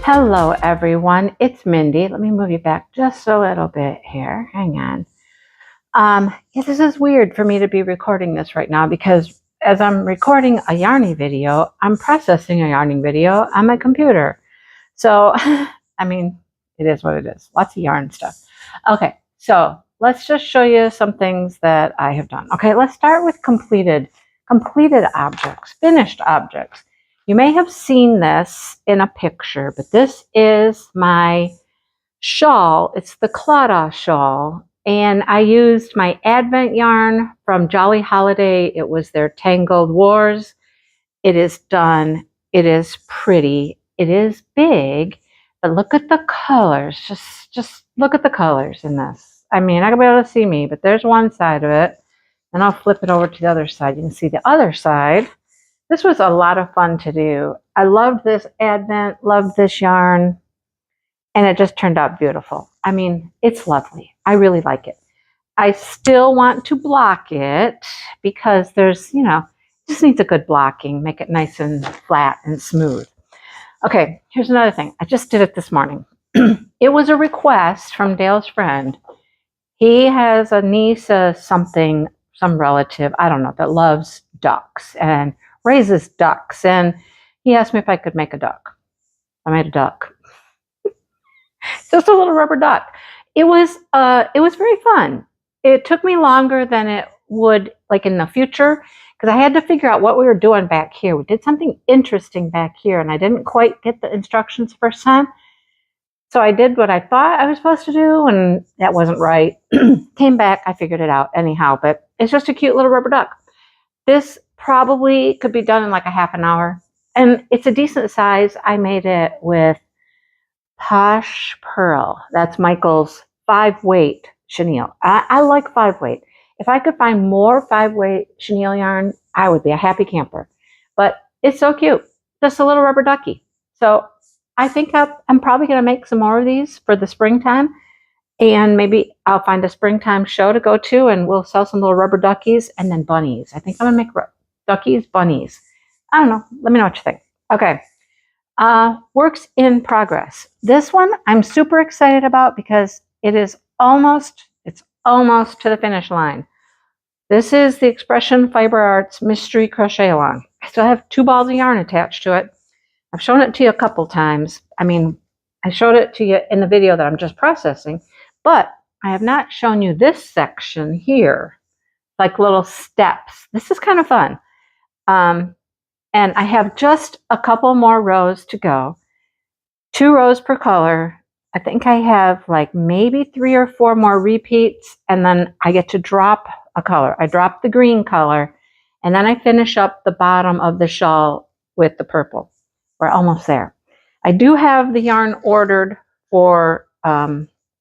Hello everyone, it's Mindy. Let me move you back just a little bit here. Hang on. Yeah, this is weird for me to be recording this right now because as I'm recording a Yarny video, I'm processing a yarning video on my computer. So, I mean, it is what it is. Lots of yarn stuff. Okay, so let's just show you some things that I have done. Okay, let's start with completed objects, finished objects. You may have seen this in a picture, but this is my shawl. It's the Clawdaw shawl, and I used my Advent yarn from Jolly Holiday. It was their Tangled Wars. It is done. It is pretty. It is big, but look at the colors. Just look at the colors in this. I mean, I can be able to see me, but there's one side of it, and I'll flip it over to the other side. You can see the other side. This was a lot of fun to do. I loved this Advent, loved this yarn, and it just turned out beautiful. I mean, it's lovely. I really like it. I still want to block it because there's, you know, it just needs a good blocking, make it nice and flat and smooth. Okay, here's another thing. I just did it this morning. It was a request from Dale's friend. He has a niece, some relative, I don't know, that loves ducks and raises ducks, and he asked me if I could make a duck. I made a duck. Just a little rubber duck. It was very fun. It took me longer than it would like in the future because I had to figure out what we were doing back here. We did something interesting back here, and I didn't quite get the instructions first time. So I did what I thought I was supposed to do, and that wasn't right. Came back, I figured it out anyhow, but it's just a cute little rubber duck. This probably could be done in like a half an hour, and it's a decent size. I made it with Posh Pearl. That's Michael's 5-weight chenille. I like 5-weight. If I could find more 5-weight chenille yarn, I would be a happy camper. But it's so cute, just a little rubber ducky. So I think I'm probably going to make some more of these for the springtime, and maybe I'll find a springtime show to go to, and we'll sell some little rubber duckies and then bunnies. I think I'm going to make duckies, bunnies. I don't know. Let me know what you think. Okay. Works in progress. This one I'm super excited about because it's almost to the finish line. This is the Expression Fiber Arts Mystery Crochet Along. I still have 2 balls of yarn attached to it. I've shown it to you a couple times. I mean, I showed it to you in the video that I'm just processing, but I have not shown you this section here, like little steps. This is kind of fun. And I have just a couple more rows to go. 2 rows per color. I think I have like maybe 3 or 4 more repeats, and then I get to drop a color. I drop the green color, and then I finish up the bottom of the shawl with the purple. We're almost there. I do have the yarn ordered for,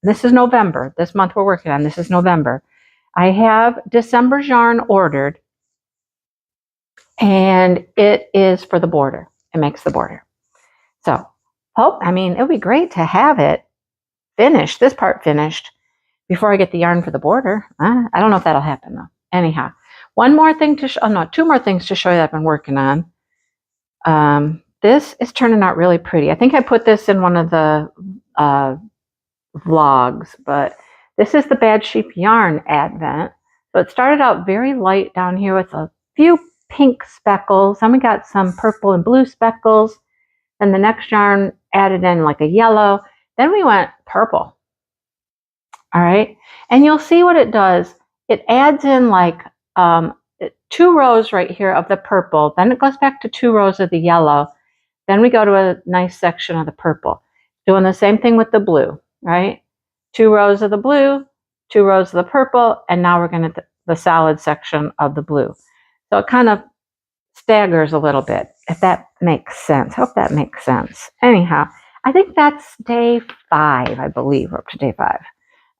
this is November. This month we're working on, this is November. I have December's yarn ordered, and it is for the border. It makes the border. So, I mean, it would be great to have it finished, this part finished, before I get the yarn for the border. I don't know if that'll happen, though. Anyhow, 2 more things to show you that I've been working on. This is turning out really pretty. I think I put this in one of the vlogs, but this is the Bad Sheep Yarn Advent. So it started out very light down here with a few pink speckles. Then we got some purple and blue speckles. Then the next yarn added in like a yellow. Then we went purple. All right. And you'll see what it does. It adds in like 2 rows right here of the purple. Then it goes back to 2 rows of the yellow. Then we go to a nice section of the purple. Doing the same thing with the blue, right? 2 rows of the blue, 2 rows of the purple, and now we're going to the solid section of the blue. So it kind of staggers a little bit, if that makes sense. Hope that makes sense. Anyhow, I think that's day 5, I believe. We're up to day 5.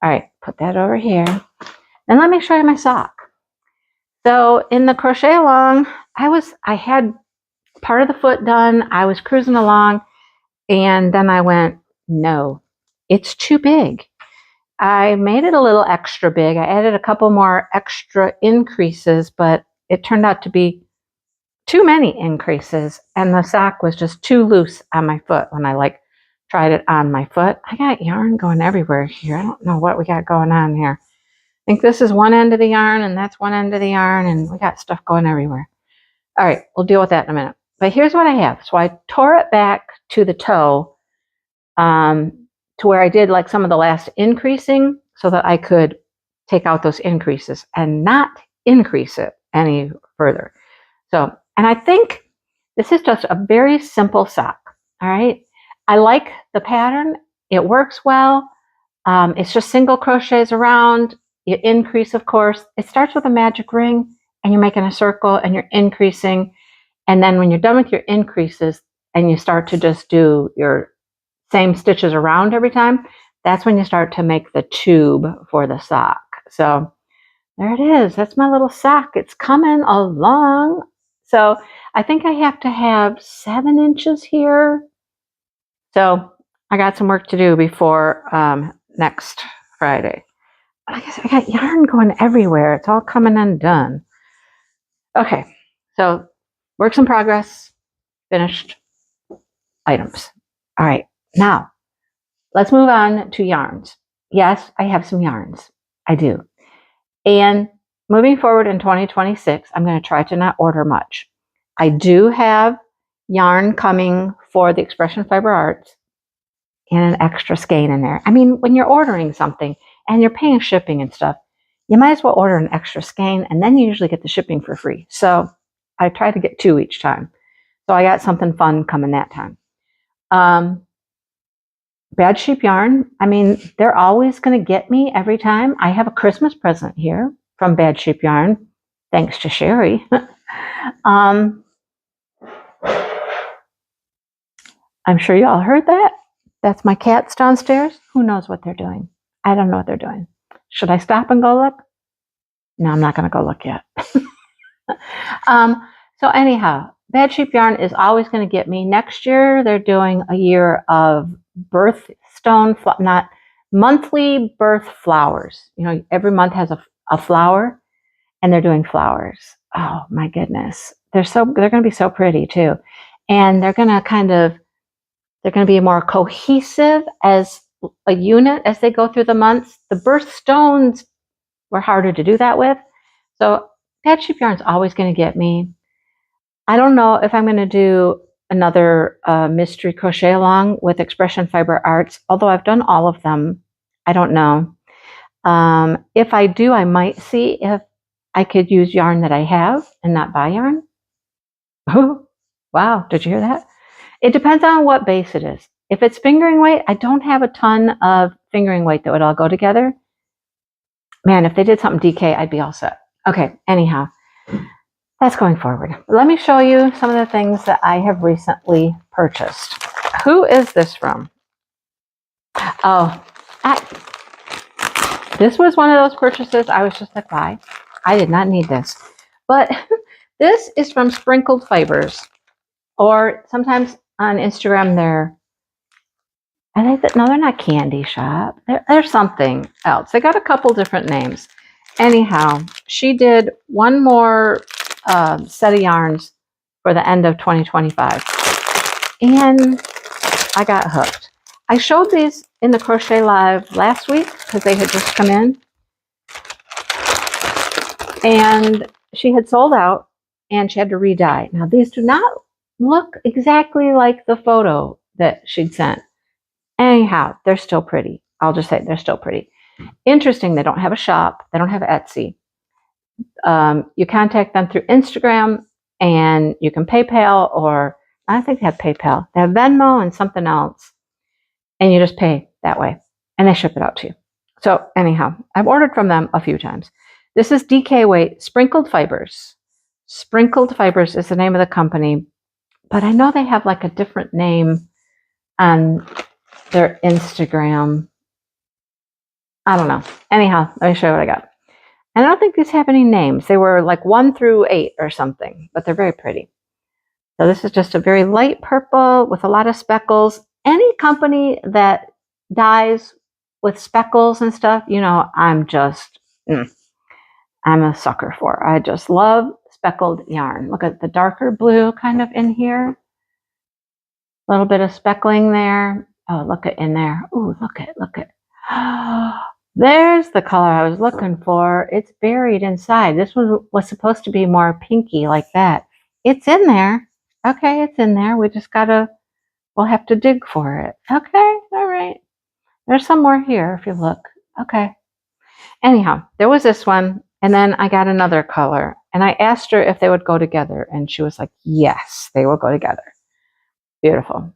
All right, put that over here. Then let me show you my sock. So in the crochet along, I had part of the foot done. I was cruising along, and then I went, no, it's too big. I made it a little extra big. I added a couple more extra increases, but it turned out to be too many increases, and the sock was just too loose on my foot when I like tried it on my foot. I got yarn going everywhere here. I don't know what we got going on here. I think this is one end of the yarn and that's one end of the yarn, and we got stuff going everywhere. All right, we'll deal with that in a minute. But here's what I have. So I tore it back to the toe, to where I did like some of the last increasing so that I could take out those increases and not increase it any further. So, and I think this is just a very simple sock. All right. I like the pattern. It works well. It's just single crochets around. You increase, of course. It starts with a magic ring and you're making a circle and you're increasing. And then when you're done with your increases and you start to just do your same stitches around every time, that's when you start to make the tube for the sock. So there it is. That's my little sock. It's coming along. So I think I have to have 7 inches here. So I got some work to do before next Friday. I guess I got yarn going everywhere. It's all coming undone. Okay, so works in progress, finished items. All right, now let's move on to yarns. Yes, I have some yarns. I do. And moving forward in 2026, I'm going to try to not order much. I do have yarn coming for the Expression Fiber Arts and an extra skein in there. I mean, when you're ordering something and you're paying shipping and stuff, you might as well order an extra skein, and then you usually get the shipping for free. So I try to get 2 each time. So I got something fun coming that time. Bad Sheep Yarn, I mean, they're always going to get me every time. I have a Christmas present here from Bad Sheep Yarn, thanks to Sherry. I'm sure you all heard that. That's my cats downstairs. Who knows what they're doing? I don't know what they're doing. Should I stop and go look? No, I'm not going to go look yet. So anyhow, Bad Sheep Yarn is always going to get me. Next year, they're doing a year of birthstone, not monthly birth flowers. You know, every month has a flower, and they're doing flowers. Oh my goodness. They're going to be so pretty too. And they're going to be more cohesive as a unit as they go through the months. The birthstones were harder to do that with. So Bad Sheep Yarn is always going to get me. I don't know if I'm going to do another mystery crochet along with Expression Fiber Arts, although I've done all of them. I don't know. If I do, I might see if I could use yarn that I have and not buy yarn. Oh, wow. Did you hear that? It depends on what base it is. If it's fingering weight, I don't have a ton of fingering weight that would all go together. Man, if they did something DK, I'd be all set. Okay, anyhow, that's going forward. Let me show you some of the things that I have recently purchased. Who is this from? Oh, this was one of those purchases I was just like, why? I did not need this. But this is from Sprinkled Fibers. Or sometimes on Instagram, no, they're not Candy Shop. They're something else. They got a couple different names. Anyhow, she did one more set of yarns for the end of 2025. And I got hooked. I showed these in the Crochet Live last week because they had just come in. And she had sold out and she had to re-dye. Now, these do not look exactly like the photo that she'd sent. Anyhow, they're still pretty. I'll just say they're still pretty. Interesting, they don't have a shop. They don't have Etsy. You contact them through Instagram, and you can PayPal, or I think they have PayPal. They have Venmo and something else, and you just pay that way, and they ship it out to you. So anyhow, I've ordered from them a few times. This is DK Weight Sprinkled Fibers. Sprinkled Fibers is the name of the company, but I know they have like a different name on their Instagram. I don't know. Anyhow, let me show you what I got. And I don't think these have any names. They were like 1 through 8 or something, but they're very pretty. So this is just a very light purple with a lot of speckles. Any company that dyes with speckles and stuff, you know, I'm a sucker for. I just love speckled yarn. Look at the darker blue kind of in here. A little bit of speckling there. Oh, look at in there. Oh, look at. There's the color I was looking for. It's buried inside. This one was supposed to be more pinky like that. It's in there. Okay, it's in there. We'll have to dig for it. Okay, all right. There's some more here if you look. Okay. Anyhow, there was this one, and then I got another color, and I asked her if they would go together, and she was like, yes, they will go together. Beautiful.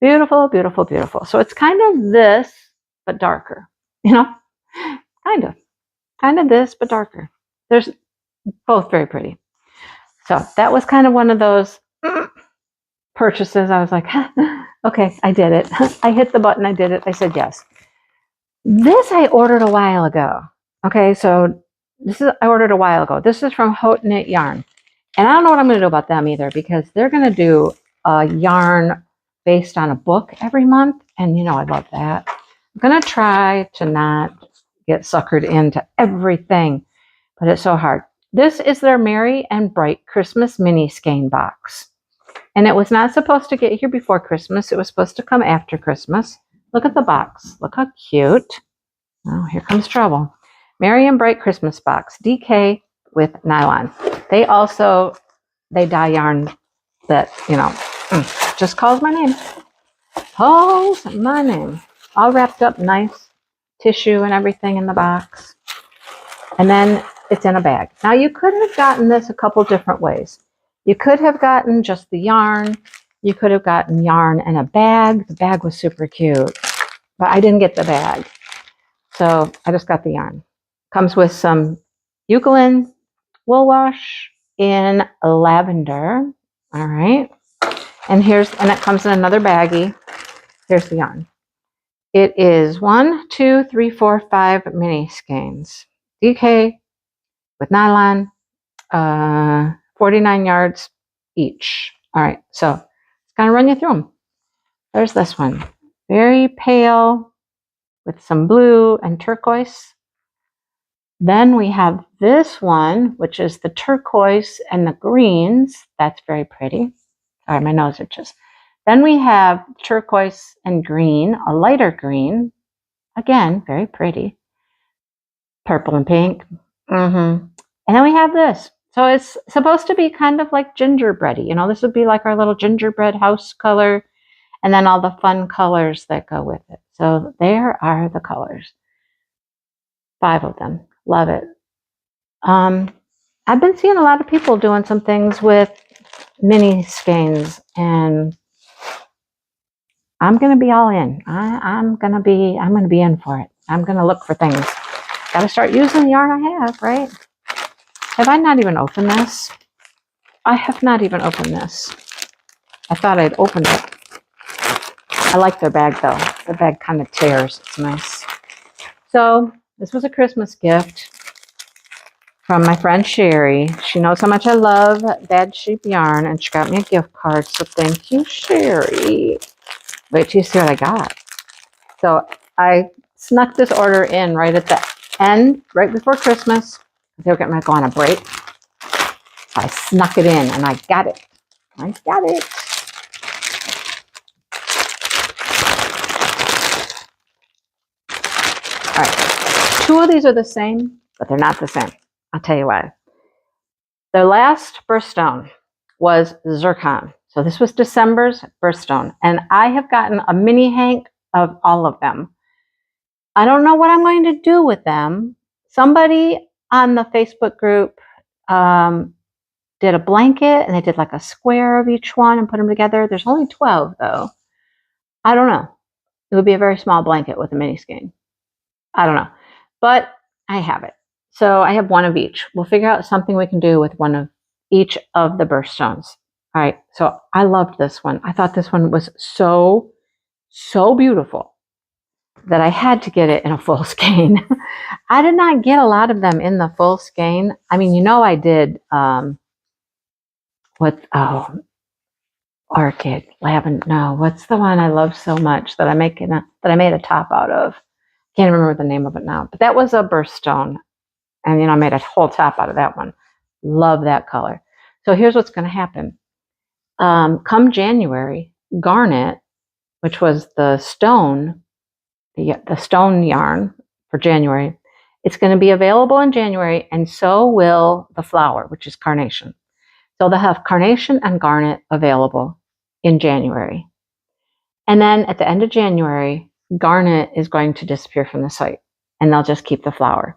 Beautiful, beautiful, beautiful. So it's kind of this, but darker, you know? Kind of this, but darker. There's both very pretty. So that was kind of one of those purchases. I was like, okay, I did it. I hit the button. I did it. I said yes. This I ordered a while ago. Okay, so I ordered a while ago. This is from Haute Knit Yarn. And I don't know what I'm going to do about them either, because they're going to do a yarn based on a book every month. And you know, I love that. I'm going to try to not get suckered into everything, but it's so hard. This is their Merry and Bright Christmas mini skein box. And it was not supposed to get here before Christmas. It was supposed to come after Christmas. Look at the box. Look how cute. Oh, here comes trouble. Merry and Bright Christmas box. DK with nylon. They dye yarn that, you know, just calls my name. Calls my name. All wrapped up nice. Tissue and everything in the box. And then it's in a bag. Now you could have gotten this a couple different ways. You could have gotten just the yarn. You could have gotten yarn and a bag. The bag was super cute, but I didn't get the bag. So I just got the yarn. Comes with some eucalyptus wool wash in lavender. All right. And it comes in another baggie. Here's the yarn. It is 1, 2, 3, 4, 5 mini skeins. DK with nylon, 49 yards each. All right, so it's going to run you through them. There's this one. Very pale with some blue and turquoise. Then we have this one, which is the turquoise and the greens. That's very pretty. Sorry, my nose itches. Then we have turquoise and green, a lighter green. Again, very pretty. Purple and pink. And then we have this. So it's supposed to be kind of like gingerbready. You know, this would be like our little gingerbread house color. And then all the fun colors that go with it. So there are the colors. 5 of them. Love it. I've been seeing a lot of people doing some things with mini skeins, and I'm going to be all in. I'm going to be in for it. I'm going to look for things. Got to start using the yarn I have, right? Have I not even opened this? I have not even opened this. I thought I'd opened it. I like their bag though. The bag kind of tears. It's nice. So this was a Christmas gift from my friend Sherry. She knows how much I love Bad Sheep yarn, and she got me a gift card. So thank you, Sherry. Wait till you see what I got. So I snuck this order in right at the end, right before Christmas. They were getting ready to go on a break. So I snuck it in, and I got it. I got it. All right. 2 of these are the same, but they're not the same. I'll tell you why. The last birthstone was zircon. So this was December's birthstone. And I have gotten a mini hank of all of them. I don't know what I'm going to do with them. Somebody on the Facebook group did a blanket, and they did like a square of each one and put them together. There's only 12 though. I don't know. It would be a very small blanket with a mini skein. I don't know. But I have it. So I have 1 of each. We'll figure out something we can do with 1 of each of the birthstones. All right. So I loved this one. I thought this one was so beautiful that I had to get it in a full skein. I did not get a lot of them in the full skein. I mean, you know, I did orchid lavender. No, what's the one I love so much that I made a top out of? Can't remember the name of it now. But that was a birthstone. And, you know, I made a whole top out of that one. Love that color. So here's what's going to happen. Come January, Garnet, which was the stone yarn for January, it's going to be available in January, and so will the flower, which is carnation. So they'll have carnation and garnet available in January. And then at the end of January, garnet is going to disappear from the site, and they'll just keep the flower.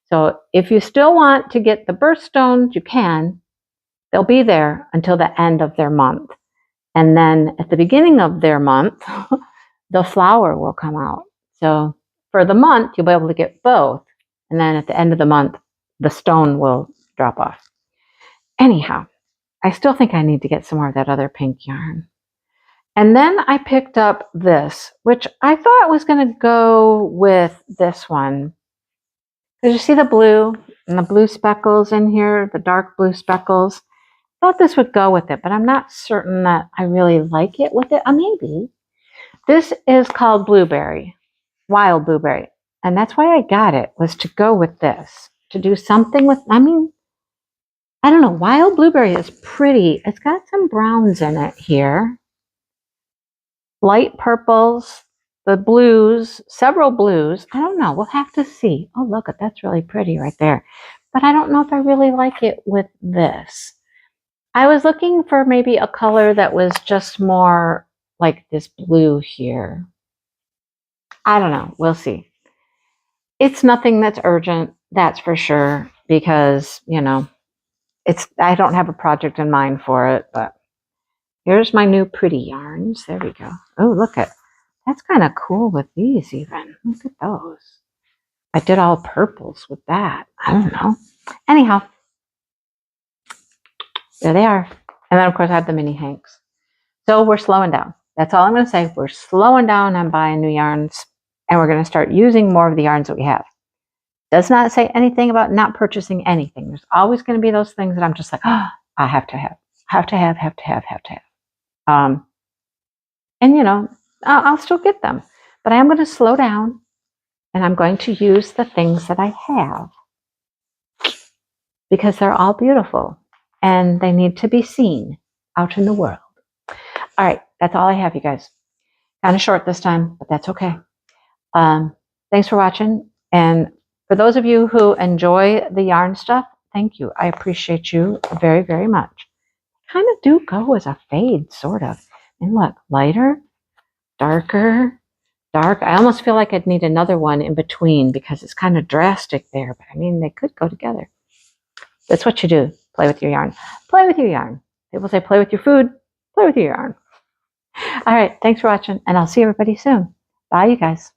So if you still want to get the birthstones, you can. They'll be there until the end of their month. And then at the beginning of their month, the flower will come out. So for the month, you'll be able to get both. And then at the end of the month, the stone will drop off. Anyhow, I still think I need to get some more of that other pink yarn. And then I picked up this, which I thought was going to go with this one. Did you see the blue and the blue speckles in here, the dark blue speckles? I thought this would go with it, but I'm not certain that I really like it with it. Maybe. This is called Blueberry, Wild Blueberry. And that's why I got it, was to go with this, to do something with, I don't know, Wild Blueberry is pretty. It's got some browns in it here. Light purples, the blues, several blues. I don't know. We'll have to see. Oh, look, that's really pretty right there. But I don't know if I really like it with this. I was looking for maybe a color that was just more like this blue here. I don't know. We'll see. It's nothing that's urgent, that's for sure, because, I don't have a project in mind for it, but here's my new pretty yarns. There we go. Oh, look at, that's kind of cool with these even. Look at those. I did all purples with that. I don't know. Anyhow, there they are. And then, of course, I have the mini hanks. So we're slowing down. That's all I'm going to say. We're slowing down on buying new yarns, and we're going to start using more of the yarns that we have. Does not say anything about not purchasing anything. There's always going to be those things that I'm just like, oh, I have to have. And, I'll still get them. But I am going to slow down, and I'm going to use the things that I have because they're all beautiful, and they need to be seen out in the world. All right, that's all I have, you guys. Kind of short this time, but that's okay. Thanks for watching. And for those of you who enjoy the yarn stuff, thank you. I appreciate you very, very much. Kind of do go as a fade, sort of. And look, lighter, darker, dark. I almost feel like I'd need another one in between because it's kind of drastic there. But they could go together. That's what you do. Play with your yarn. Play with your yarn. People say play with your food. Play with your yarn. All right. Thanks for watching, and I'll see everybody soon. Bye, you guys.